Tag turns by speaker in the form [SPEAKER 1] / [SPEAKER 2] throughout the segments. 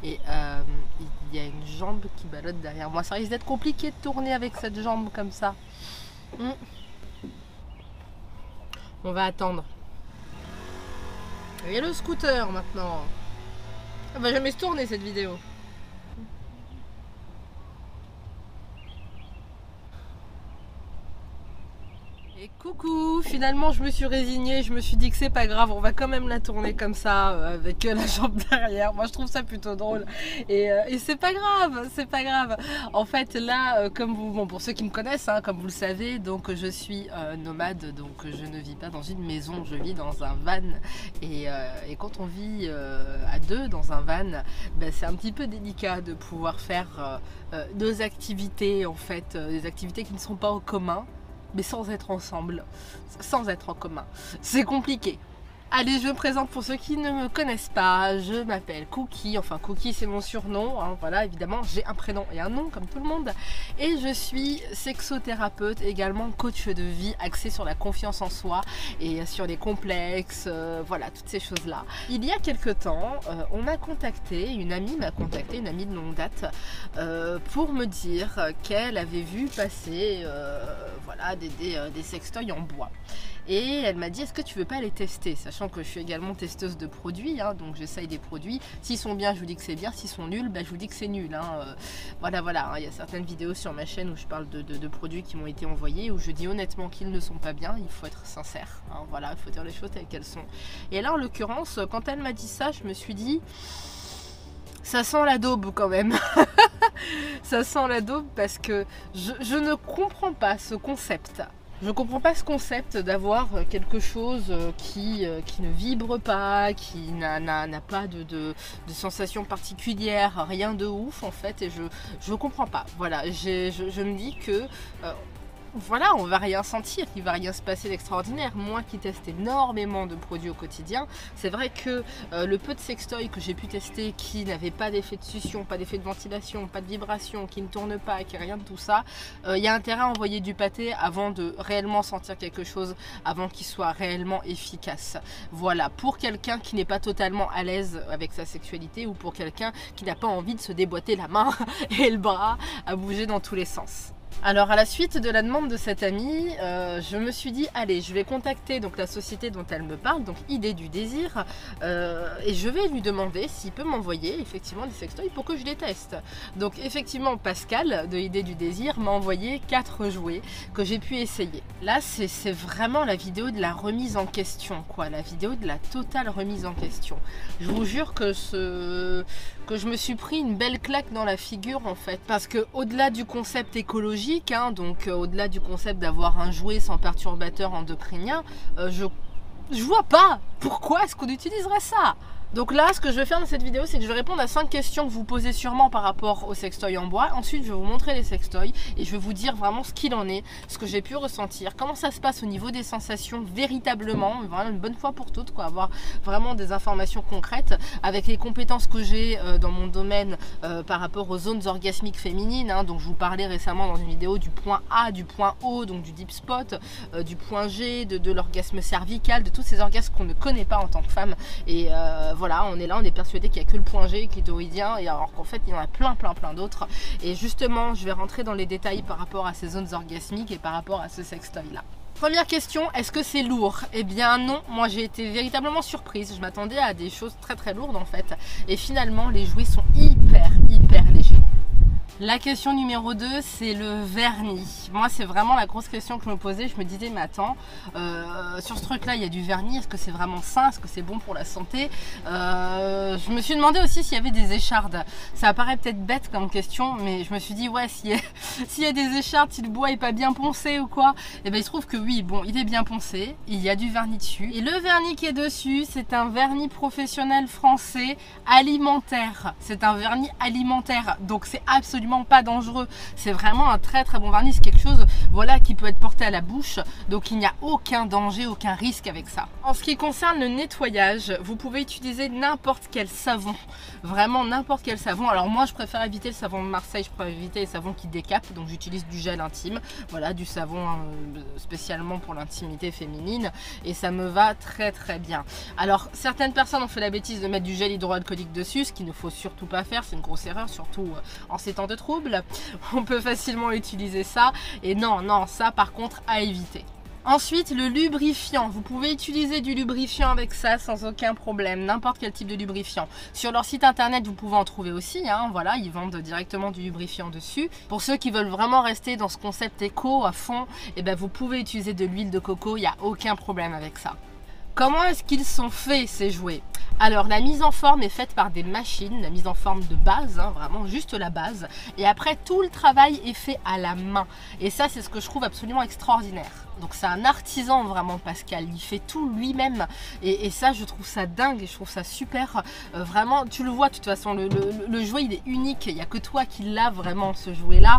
[SPEAKER 1] et il y a une jambe qui ballotte derrière moi. Ça risque d'être compliqué de tourner avec cette jambe comme ça. On va attendre. Il y a le scooter maintenant. Elle va jamais se tourner cette vidéo. Et coucou, finalement je me suis résignée, je me suis dit que c'est pas grave, on va quand même la tourner comme ça avec la jambe derrière. Moi je trouve ça plutôt drôle et c'est pas grave, c'est pas grave. En fait là, comme vous, bon, pour ceux qui me connaissent, hein, comme vous le savez, donc je suis nomade, donc je ne vis pas dans une maison, je vis dans un van et quand on vit à deux dans un van, ben, c'est un petit peu délicat de pouvoir faire deux activités en fait, des activités qui ne sont pas en commun, mais sans être ensemble, sans être en commun. C'est compliqué. Allez, je me présente pour ceux qui ne me connaissent pas. Je m'appelle Cookie, enfin Cookie c'est mon surnom, hein, voilà, évidemment, j'ai un prénom et un nom comme tout le monde. Et je suis sexothérapeute, également coach de vie axé sur la confiance en soi et sur les complexes, voilà, toutes ces choses-là. Il y a quelques temps, on m'a contacté, une amie m'a contacté, une amie de longue date, pour me dire qu'elle avait vu passer voilà, des sextoys en bois. Et elle m'a dit, est-ce que tu veux pas les tester, sachant que je suis également testeuse de produits, hein, donc j'essaye des produits. S'ils sont bien, je vous dis que c'est bien. S'ils sont nuls, bah, je vous dis que c'est nul. Hein. Voilà, hein. Il y a certaines vidéos sur ma chaîne où je parle de produits qui m'ont été envoyés, où je dis honnêtement qu'ils ne sont pas bien. Il faut être sincère. Hein, voilà, il faut dire les choses telles qu'elles sont. Et là, en l'occurrence, quand elle m'a dit ça, je me suis dit, ça sent la daube quand même. Ça sent la daube parce que je ne comprends pas ce concept. Je ne comprends pas ce concept d'avoir quelque chose qui ne vibre pas, qui n'a pas de sensation particulière, rien de ouf en fait, et je ne comprends pas. Voilà, je me dis que voilà, on va rien sentir, il va rien se passer d'extraordinaire. Moi qui teste énormément de produits au quotidien, c'est vrai que le peu de sextoy que j'ai pu tester qui n'avait pas d'effet de succion, pas d'effet de ventilation, pas de vibration, qui ne tourne pas, qui rien de tout ça, il y a intérêt à envoyer du pâté avant de réellement sentir quelque chose, avant qu'il soit réellement efficace. Voilà, pour quelqu'un qui n'est pas totalement à l'aise avec sa sexualité ou pour quelqu'un qui n'a pas envie de se déboîter la main et le bras à bouger dans tous les sens. Alors à la suite de la demande de cette amie, je me suis dit allez, je vais contacter donc la société dont elle me parle, donc Idée du Désir, et je vais lui demander s'il peut m'envoyer effectivement des sextoys pour que je les teste. Donc effectivement Pascal de Idée du Désir m'a envoyé 4 jouets que j'ai pu essayer. Là c'est vraiment la vidéo de la remise en question, quoi, la vidéo de la totale remise en question. Je vous jure que je me suis pris une belle claque dans la figure en fait, parce que au-delà du concept écologique, hein, donc au-delà du concept d'avoir un jouet sans perturbateur endocrinien, je vois pas pourquoi est-ce qu'on utiliserait ça. Donc là, ce que je vais faire dans cette vidéo, c'est que je vais répondre à 5 questions que vous posez sûrement par rapport aux sextoys en bois. Ensuite, je vais vous montrer les sextoys et je vais vous dire vraiment ce qu'il en est, ce que j'ai pu ressentir, comment ça se passe au niveau des sensations véritablement, vraiment une bonne fois pour toutes, quoi, avoir vraiment des informations concrètes avec les compétences que j'ai dans mon domaine par rapport aux zones orgasmiques féminines. Hein, donc je vous parlais récemment dans une vidéo du point A, du point O, donc du deep spot, du point G, de l'orgasme cervical, de tous ces orgasmes qu'on ne connaît pas en tant que femme. Et voilà, on est là, on est persuadé qu'il n'y a que le point G clitoridien, et alors qu'en fait il y en a plein d'autres. Et justement, je vais rentrer dans les détails par rapport à ces zones orgasmiques et par rapport à ce sextoy là. Première question, est-ce que c'est lourd? Eh bien non, moi j'ai été véritablement surprise. Je m'attendais à des choses très lourdes en fait. Et finalement, les jouets sont hyper légers. La question numéro 2, c'est le vernis. Moi, c'est vraiment la grosse question que je me posais. Je me disais, mais attends, sur ce truc-là, il y a du vernis. Est-ce que c'est vraiment sain? Est-ce que c'est bon pour la santé? Je me suis demandé aussi s'il y avait des échardes. Ça paraît peut-être bête comme question, mais je me suis dit, ouais, s'il y a des échardes, si le bois est pas bien poncé ou quoi, et ben il se trouve que oui, bon, il est bien poncé. Il y a du vernis dessus. Et le vernis qui est dessus, c'est un vernis professionnel français alimentaire. C'est un vernis alimentaire. Donc, c'est absolument absolument pas dangereux. C'est vraiment un très très bon vernis. C'est quelque chose voilà, qui peut être porté à la bouche. Donc il n'y a aucun danger, aucun risque avec ça. En ce qui concerne le nettoyage, vous pouvez utiliser n'importe quel savon. Vraiment n'importe quel savon. Alors moi je préfère éviter le savon de Marseille, je préfère éviter les savons qui décapent. Donc j'utilise du gel intime. Voilà, du savon spécialement pour l'intimité féminine. Et ça me va très très bien. Alors certaines personnes ont fait la bêtise de mettre du gel hydroalcoolique dessus, ce qu'il ne faut surtout pas faire, c'est une grosse erreur, surtout en ces temps de troubles. On peut facilement utiliser ça et non, ça par contre à éviter. Ensuite, le lubrifiant. Vous pouvez utiliser du lubrifiant avec ça sans aucun problème, n'importe quel type de lubrifiant. Sur leur site internet, vous pouvez en trouver aussi, voilà, ils vendent directement du lubrifiant dessus. Pour ceux qui veulent vraiment rester dans ce concept éco à fond, vous pouvez utiliser de l'huile de coco, il n'y a aucun problème avec ça. Comment est-ce qu'ils sont faits ces jouets? Alors la mise en forme est faite par des machines, la mise en forme de base, vraiment juste la base. Et après tout le travail est fait à la main. Et ça c'est ce que je trouve absolument extraordinaire. Donc c'est un artisan vraiment Pascal, il fait tout lui-même. Et ça je trouve ça dingue et je trouve ça super. Vraiment tu le vois de toute façon, le jouet il est unique, il n'y a que toi qui l'as vraiment ce jouet là.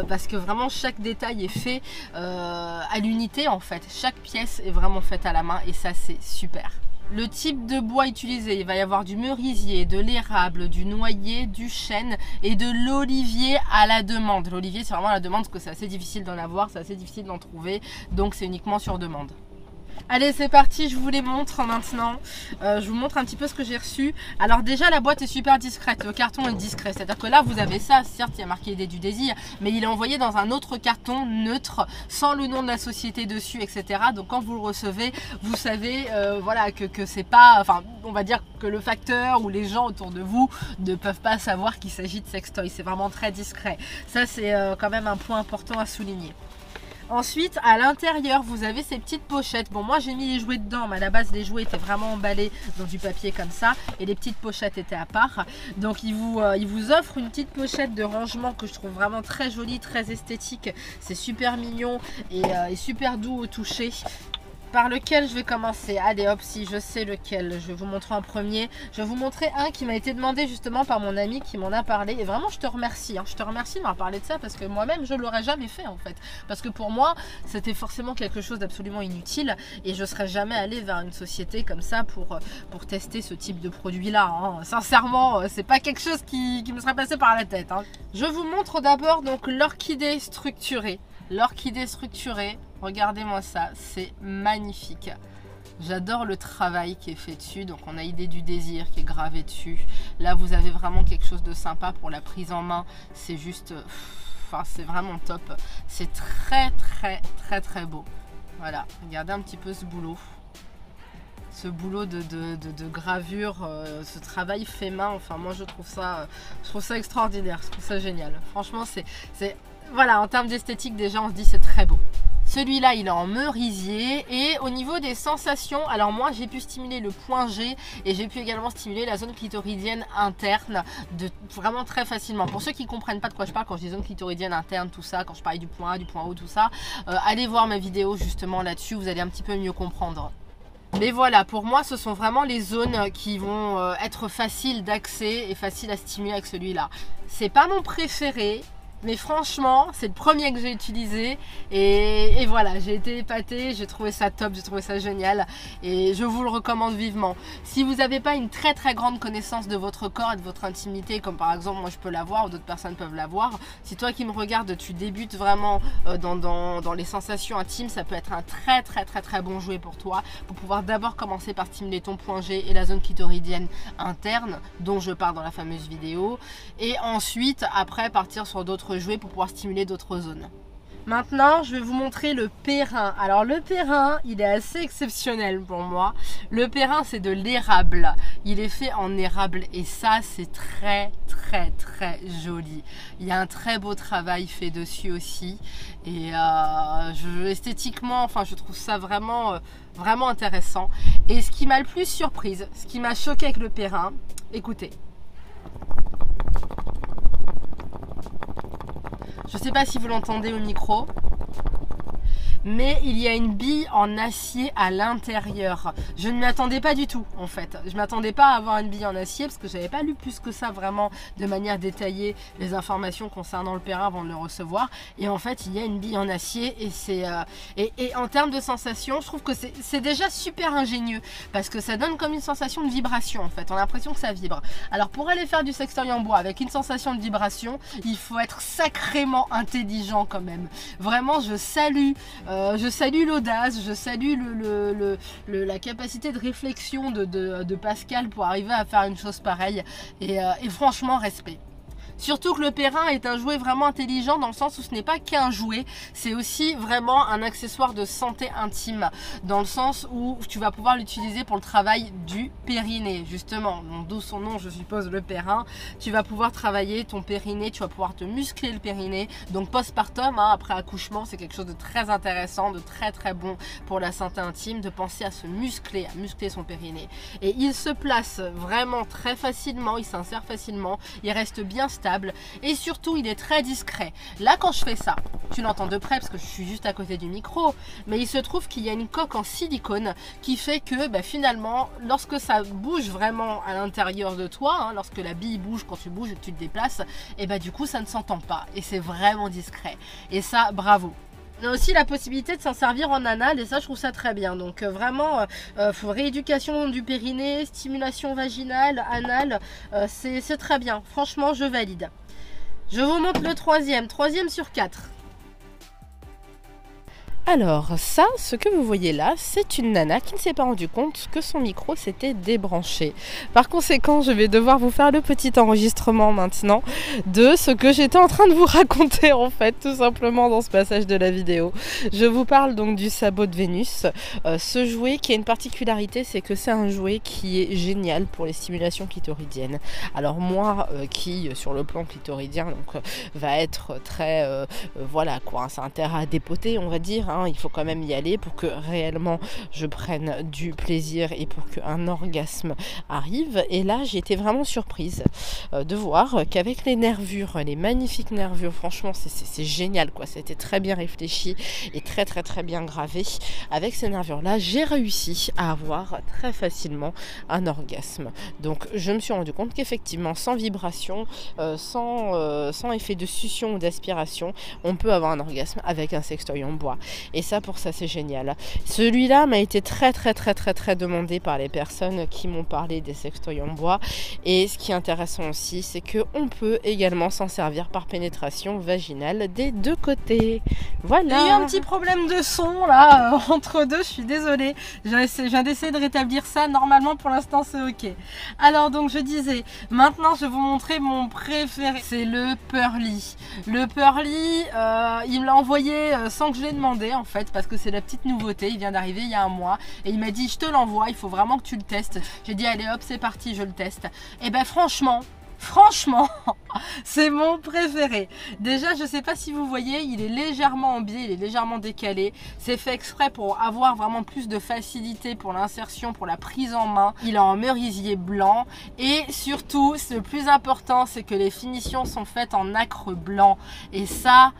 [SPEAKER 1] Parce que vraiment chaque détail est fait à l'unité en fait. Chaque pièce est vraiment faite à la main et ça c'est super. Le type de bois utilisé, il va y avoir du merisier, de l'érable, du noyer, du chêne et de l'olivier à la demande. L'olivier c'est vraiment à la demande parce que c'est assez difficile d'en avoir, c'est assez difficile d'en trouver, donc c'est uniquement sur demande. Allez c'est parti, je vous les montre maintenant. Je vous montre un petit peu ce que j'ai reçu. Alors déjà la boîte est super discrète, le carton est discret. C'est-à-dire que là vous avez ça, certes il y a marqué Idée du désir, mais il est envoyé dans un autre carton neutre, sans le nom de la société dessus, etc. Donc quand vous le recevez, vous savez voilà, que c'est pas, enfin on va dire que le facteur ou les gens autour de vous ne peuvent pas savoir qu'il s'agit de sextoy. C'est vraiment très discret. Ça c'est quand même un point important à souligner. Ensuite, à l'intérieur, vous avez ces petites pochettes. Bon, moi, j'ai mis les jouets dedans, mais à la base, les jouets étaient vraiment emballés dans du papier comme ça. Et les petites pochettes étaient à part. Donc, ils vous offrent une petite pochette de rangement que je trouve vraiment très jolie, très esthétique. C'est super mignon et super doux au toucher. Par lequel je vais commencer? Allez hop, si je sais lequel, je vais vous montrer en premier. Je vais vous montrer un qui m'a été demandé justement par mon ami qui m'en a parlé. Et vraiment je te remercie, je te remercie de m'avoir parlé de ça parce que moi-même je ne l'aurais jamais fait en fait. Parce que pour moi c'était forcément quelque chose d'absolument inutile et je ne serais jamais allée vers une société comme ça pour tester ce type de produit là. Sincèrement, c'est pas quelque chose qui me serait passé par la tête. Je vous montre d'abord donc l'orchidée structurée. L'orchidée structurée, regardez-moi ça, c'est magnifique. J'adore le travail qui est fait dessus. Donc on a Idée du désir qui est gravé dessus. Là vous avez vraiment quelque chose de sympa pour la prise en main. C'est juste, c'est vraiment top. C'est très très très très beau. Voilà, regardez un petit peu ce boulot. Ce boulot de gravure, ce travail fait main. Enfin moi je trouve ça extraordinaire. Je trouve ça génial. Franchement c'est voilà, en termes d'esthétique déjà on se dit c'est très beau. Celui-là il est en merisier et au niveau des sensations, alors moi j'ai pu stimuler le point G et j'ai pu également stimuler la zone clitoridienne interne vraiment très facilement. Pour ceux qui ne comprennent pas de quoi je parle quand je dis zone clitoridienne interne, tout ça, quand je parle du point A, du point O, tout ça, allez voir ma vidéo justement là-dessus, vous allez un petit peu mieux comprendre. Mais voilà, pour moi ce sont vraiment les zones qui vont être faciles d'accès et faciles à stimuler avec celui-là. C'est pas mon préféré. Mais franchement, c'est le premier que j'ai utilisé et voilà, j'ai été épatée, j'ai trouvé ça top, j'ai trouvé ça génial et je vous le recommande vivement. Si vous n'avez pas une très très grande connaissance de votre corps et de votre intimité, comme par exemple moi je peux l'avoir ou d'autres personnes peuvent l'avoir, si toi qui me regardes, tu débutes vraiment dans les sensations intimes, ça peut être un très très très très bon jouet pour toi, pour pouvoir d'abord commencer par stimuler ton point G et la zone clitoridienne interne, dont je parle dans la fameuse vidéo, et ensuite après partir sur d'autres jouets pour pouvoir stimuler d'autres zones. Maintenant, je vais vous montrer le Perrin. Alors le Perrin, il est assez exceptionnel pour moi. Le Perrin, c'est de l'érable. Il est fait en érable et ça, c'est très très très joli. Il y a un très beau travail fait dessus aussi. Et esthétiquement, enfin, je trouve ça vraiment, vraiment intéressant. Et ce qui m'a le plus surprise, ce qui m'a choqué avec le Perrin, écoutez. Je ne sais pas si vous l'entendez au micro, mais il y a une bille en acier à l'intérieur. Je ne m'y attendais pas du tout en fait. Je ne m'attendais pas à avoir une bille en acier parce que j'avais pas lu plus que ça vraiment de manière détaillée les informations concernant le Perrin avant de le recevoir. Et en fait il y a une bille en acier et c'est et en termes de sensation, je trouve que c'est déjà super ingénieux parce que ça donne comme une sensation de vibration en fait. On a l'impression que ça vibre. Alors pour aller faire du sextoy en bois avec une sensation de vibration, il faut être sacrément intelligent quand même. Vraiment, je salue l'audace, je salue la capacité de réflexion de Pascal pour arriver à faire une chose pareille. Et franchement, respect. Surtout que le Perrin est un jouet vraiment intelligent dans le sens où ce n'est pas qu'un jouet, c'est aussi vraiment un accessoire de santé intime, dans le sens où tu vas pouvoir l'utiliser pour le travail du périnée, justement, d'où son nom je suppose, le Perrin. Tu vas pouvoir travailler ton périnée, tu vas pouvoir te muscler le périnée, donc postpartum, hein, après accouchement, c'est quelque chose de très intéressant, de très très bon pour la santé intime, de penser à se muscler, à muscler son périnée. Et il se place vraiment très facilement, il s'insère facilement, il reste bien stable. Et surtout il est très discret. Là quand je fais ça, tu l'entends de près parce que je suis juste à côté du micro, mais il se trouve qu'il y a une coque en silicone qui fait que finalement lorsque ça bouge vraiment à l'intérieur de toi, hein, lorsque la bille bouge quand tu bouges et que tu te déplaces, et du coup ça ne s'entend pas et c'est vraiment discret. Et ça, bravo. On a aussi la possibilité de s'en servir en anal et ça je trouve ça très bien. Donc vraiment rééducation du périnée, stimulation vaginale, anal, c'est très bien. Franchement je valide. Je vous montre le troisième sur 4. Alors ça, ce que vous voyez là, c'est une nana qui ne s'est pas rendu compte que son micro s'était débranché. Par conséquent, je vais devoir vous faire le petit enregistrement maintenant de ce que j'étais en train de vous raconter en fait, tout simplement dans ce passage de la vidéo. Je vous parle donc du sabot de Vénus. Ce jouet qui a une particularité, c'est que c'est un jouet qui est génial pour les stimulations clitoridiennes. Alors moi, qui sur le plan clitoridien donc, va être très, voilà quoi, c'est un terrain à dépoter on va dire, hein. Il faut quand même y aller pour que réellement je prenne du plaisir et pour qu'un orgasme arrive. Et là j'ai été vraiment surprise de voir qu'avec les nervures, les magnifiques nervures, franchement c'est génial quoi, c'était très bien réfléchi et très bien gravé. Avec ces nervures là j'ai réussi à avoir très facilement un orgasme. Donc je me suis rendu compte qu'effectivement sans vibration, sans effet de succion ou d'aspiration, on peut avoir un orgasme avec un sextoy en bois. Et ça, pour ça, c'est génial. Celui-là m'a été très demandé par les personnes qui m'ont parlé des sextoys en bois. Et ce qui est intéressant aussi, c'est qu'on peut également s'en servir par pénétration vaginale des deux côtés. Voilà. Il y a eu un petit problème de son là, entre deux, je suis désolée. Je viens d'essayer de rétablir ça. Normalement, pour l'instant, c'est ok. Alors, donc, je disais, maintenant, je vais vous montrer mon préféré. C'est le Pearly. Le Pearly, il me l'a envoyé sans que je l'ai demandé en fait, parce que c'est la petite nouveauté. Il vient d'arriver il y a un mois et il m'a dit je te l'envoie, il faut vraiment que tu le testes. J'ai dit allez hop c'est parti, je le teste. Et franchement c'est mon préféré. Déjà je sais pas si vous voyez, il est légèrement en biais, il est légèrement décalé. C'est fait exprès pour avoir vraiment plus de facilité pour l'insertion, pour la prise en main. Il est en merisier blanc et surtout le plus important c'est que les finitions sont faites en nacre blanc et ça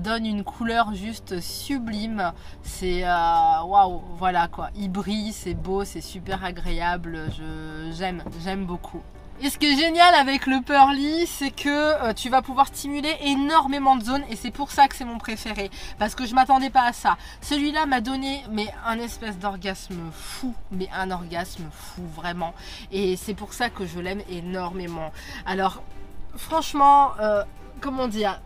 [SPEAKER 1] donne une couleur juste sublime. C'est waouh, voilà quoi, il brille, c'est beau, c'est super agréable. J'aime beaucoup. Et ce qui est génial avec le Pearly, c'est que tu vas pouvoir stimuler énormément de zones et c'est pour ça que c'est mon préféré. Parce que je m'attendais pas à ça. Celui-là m'a donné un espèce d'orgasme fou, mais un orgasme fou vraiment. Et c'est pour ça que je l'aime énormément. Alors franchement, comment dire,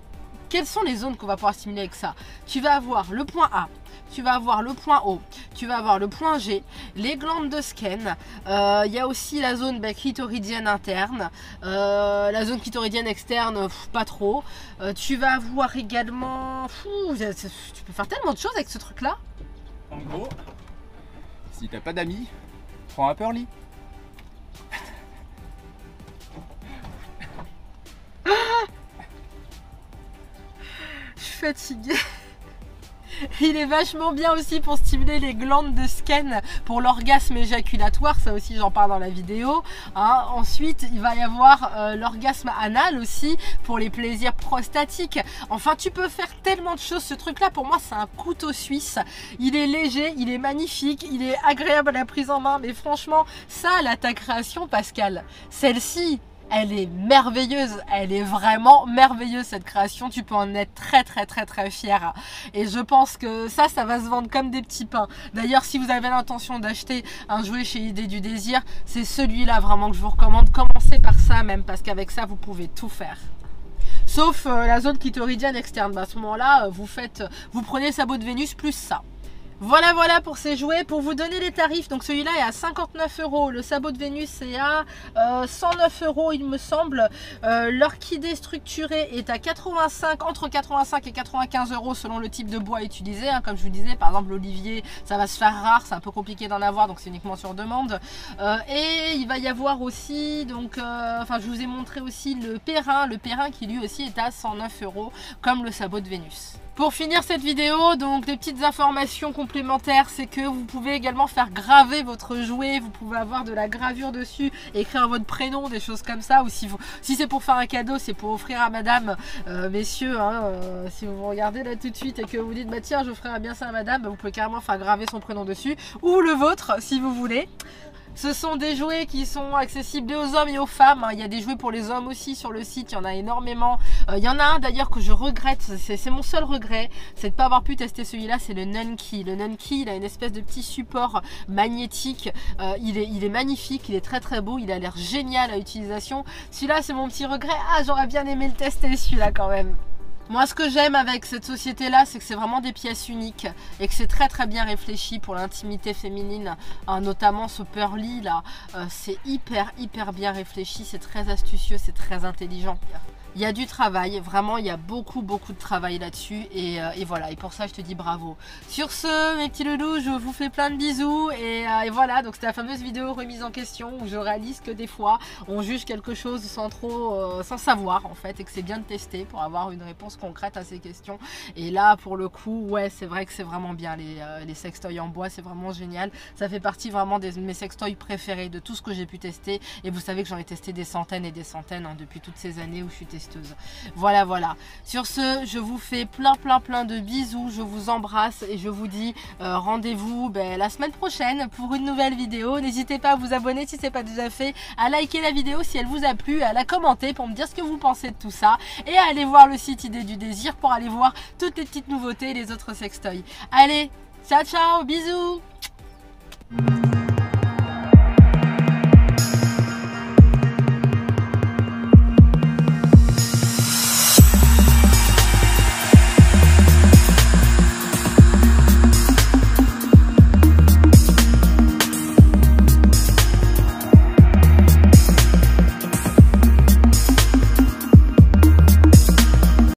[SPEAKER 1] quelles sont les zones qu'on va pouvoir stimuler avec ça? Tu vas avoir le point A, tu vas avoir le point O, tu vas avoir le point G, les glandes de Skene, il y a aussi la zone clitoridienne interne, la zone clitoridienne externe, pas trop. Tu vas avoir également... tu peux faire tellement de choses avec ce truc là.
[SPEAKER 2] En gros, si t'as pas d'amis, prends un Pearly.
[SPEAKER 1] Je suis fatiguée. Il est vachement bien aussi pour stimuler les glandes de Skene pour l'orgasme éjaculatoire, ça aussi j'en parle dans la vidéo. Hein. Ensuite, il va y avoir l'orgasme anal aussi pour les plaisirs prostatiques. Enfin, tu peux faire tellement de choses. Ce truc-là, pour moi, c'est un couteau suisse. Il est léger, il est magnifique, il est agréable à la prise en main. Mais franchement, ça, là, ta création, Pascal, celle-ci, elle est merveilleuse, elle est vraiment merveilleuse cette création, tu peux en être très fier. Et je pense que ça va se vendre comme des petits pains. D'ailleurs, si vous avez l'intention d'acheter un jouet chez Idée du Désir, c'est celui-là vraiment que je vous recommande. Commencez par ça même, parce qu'avec ça, vous pouvez tout faire. Sauf la zone clitoridienne externe. Bah, à ce moment-là, vous prenez le sabot de Vénus plus ça. Voilà pour ces jouets. Pour vous donner les tarifs, donc celui-là est à 59 €, le sabot de Vénus est à 109 € il me semble, l'orchidée structurée est à entre 85 et 95 € selon le type de bois utilisé, hein. Comme je vous disais, par exemple l'olivier, ça va se faire rare, c'est un peu compliqué d'en avoir, donc c'est uniquement sur demande. Et il va y avoir aussi, donc, je vous ai montré aussi le perrin qui lui aussi est à 109 € comme le sabot de Vénus. Pour finir cette vidéo, donc des petites informations complémentaires, c'est que vous pouvez également faire graver votre jouet, vous pouvez avoir de la gravure dessus, écrire votre prénom, des choses comme ça, ou si c'est pour faire un cadeau, c'est pour offrir à madame, messieurs, hein, si vous regardez là tout de suite et que vous dites bah tiens je ferai bien ça à madame, bah, vous pouvez carrément faire graver son prénom dessus, ou le vôtre si vous voulez. Ce sont des jouets qui sont accessibles aux hommes et aux femmes. Il y a des jouets pour les hommes aussi sur le site, il y en a énormément. Il y en a un d'ailleurs que je regrette, c'est mon seul regret, c'est de ne pas avoir pu tester celui-là, c'est le Nunky. Le Nunky, il a une espèce de petit support magnétique. Il est magnifique, il est très beau, il a l'air génial à utilisation. Celui-là, c'est mon petit regret. Ah, j'aurais bien aimé le tester celui-là quand même. Moi, ce que j'aime avec cette société-là, c'est que c'est vraiment des pièces uniques et que c'est très bien réfléchi pour l'intimité féminine, hein, notamment ce pearly là. C'est hyper bien réfléchi, c'est très astucieux, c'est très intelligent. Il y a du travail, vraiment il y a beaucoup de travail là-dessus et voilà, et pour ça je te dis bravo. Sur ce mes petits loulous, je vous fais plein de bisous et voilà, donc c'était la fameuse vidéo remise en question où je réalise que des fois on juge quelque chose sans savoir en fait, et que c'est bien de tester pour avoir une réponse concrète à ces questions. Et là pour le coup, ouais, c'est vrai que c'est vraiment bien les sextoys en bois, c'est vraiment génial. Ça fait partie vraiment de mes sextoys préférés, de tout ce que j'ai pu tester, et vous savez que j'en ai testé des centaines et des centaines hein, depuis toutes ces années où je suis testée. Voilà. Sur ce, je vous fais plein de bisous, je vous embrasse et je vous dis rendez-vous la semaine prochaine pour une nouvelle vidéo. N'hésitez pas à vous abonner si ce n'est pas déjà fait, à liker la vidéo si elle vous a plu, à la commenter pour me dire ce que vous pensez de tout ça et à aller voir le site Idée du Désir pour aller voir toutes les petites nouveautés et les autres sextoys. Allez, ciao, bisous.